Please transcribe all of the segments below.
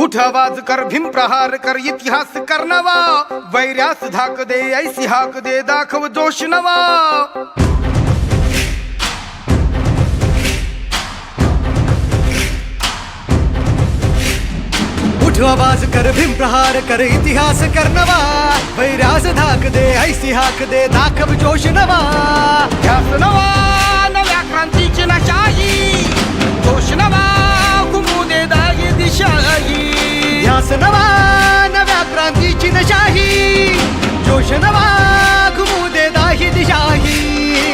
उठ आवाज कर भीम प्रहार कर इतिहास कर नवा वैर्यास धाक दे ऐसी हाक दे दाखव जोश नवा उठ आवाज कर भीम प्रहार कर इतिहास कर नवा वैर्यास धाक दे ऐसी हाक दे दाखव जोश नवा ध्यास नवा नव्या क्रांतीची नशाही जोश नवा घुमू दे दागी दिशाही ध्यास नवा नव्या क्रांतीची नशाही जोश नवा घुमू दे दाही दिशाही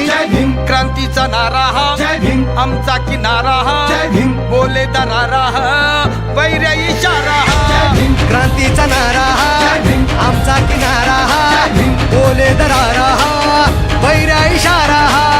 जय भीम क्रांतीचा नारा हा जय भीम आमचा किनारा हा जय भीम बोले दरारा हा वैर्या इशारा हा क्रांतीचा नारा हा आमचा किनारा हा बोले दरारा हा वैरा इशारा हा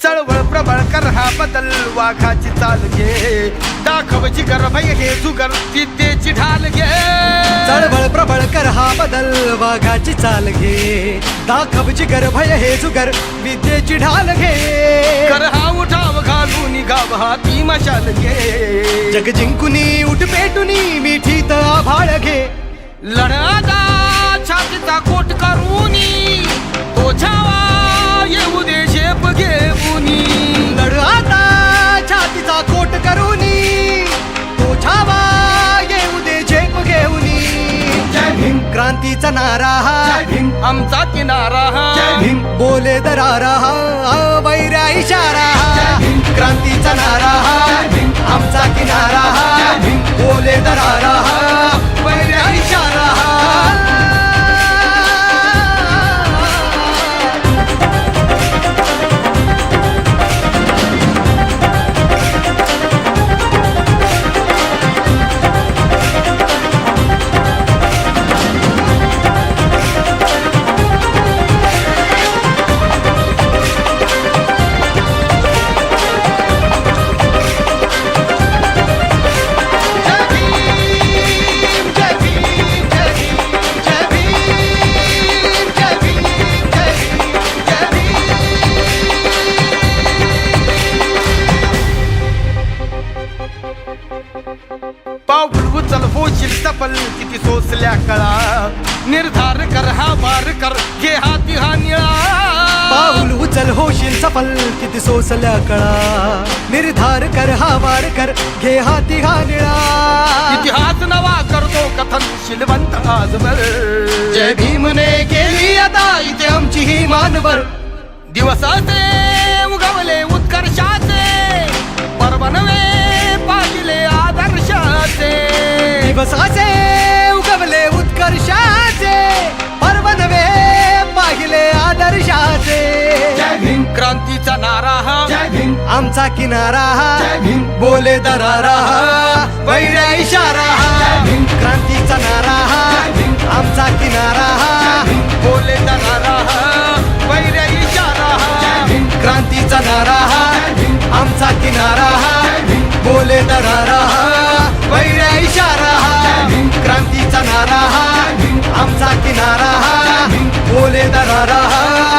चळवळ प्रबळ कर हा बदल वाघाची चाल घे दाखव जिगर भय घे जुगर विद्येची ढाल घे चळवळ प्रबळ कर हा बदल वाघाची चाल घे दाखव जिगर भय हे जुगर विद्येची ढाल घे कर हा उठाव घालून गाव हा ती मशाल घे जग जिंकुनी उठ पेटुनी मिठीत आभाळ घे लढादा छातीचा कोट करूनी तो छावा येऊ दे झेप घेऊनी लढ आता छातीचा कोट करूनी तो छावा येऊ दे झेप घेऊनी जय भीम क्रांतीचा नारा हा आमचा किनारा हा बोले दरारा हा वैरा इशारा हा क्रांतीचा नारा हा आमचा किनारा हा बोले दरारा हा वैरा इशारा हा पाऊल उचल होशील सफल किती सोसल्या कळा निर्धार कर हा वार कर घे हाती हा निळा पाऊल उचल होशील सफल किती सोसल्या कळा निर्धार कर हा वार कर घे हाती हा निळा इतिहास नवा करतो कथन शिलवंत आजवर जय भीमने केली आता इथे आमची ही मानवर दिवसाचे उगवले उत्कर्षाचे पर्व नवे पाहिले आदर्शाचे दिवसाचे उगवले उत्कर्षाचे पर्व नवे पाहिले आदर्शाचे जय भीम क्रांतीचा नारा हा आमचा किनारा हा बोले दरारा हा वैरा इशारा हा क्रांतीचा नारा हा आमचा किनारा हा बोले दरारा हा वैर्या इशारा हा क्रांतीचा नारा हा आमचा किनारा हा बोले दरारा हा वैरा इशारा हा क्रांतीचा नारा हा आमचा किनारा हा बोले दरारा हा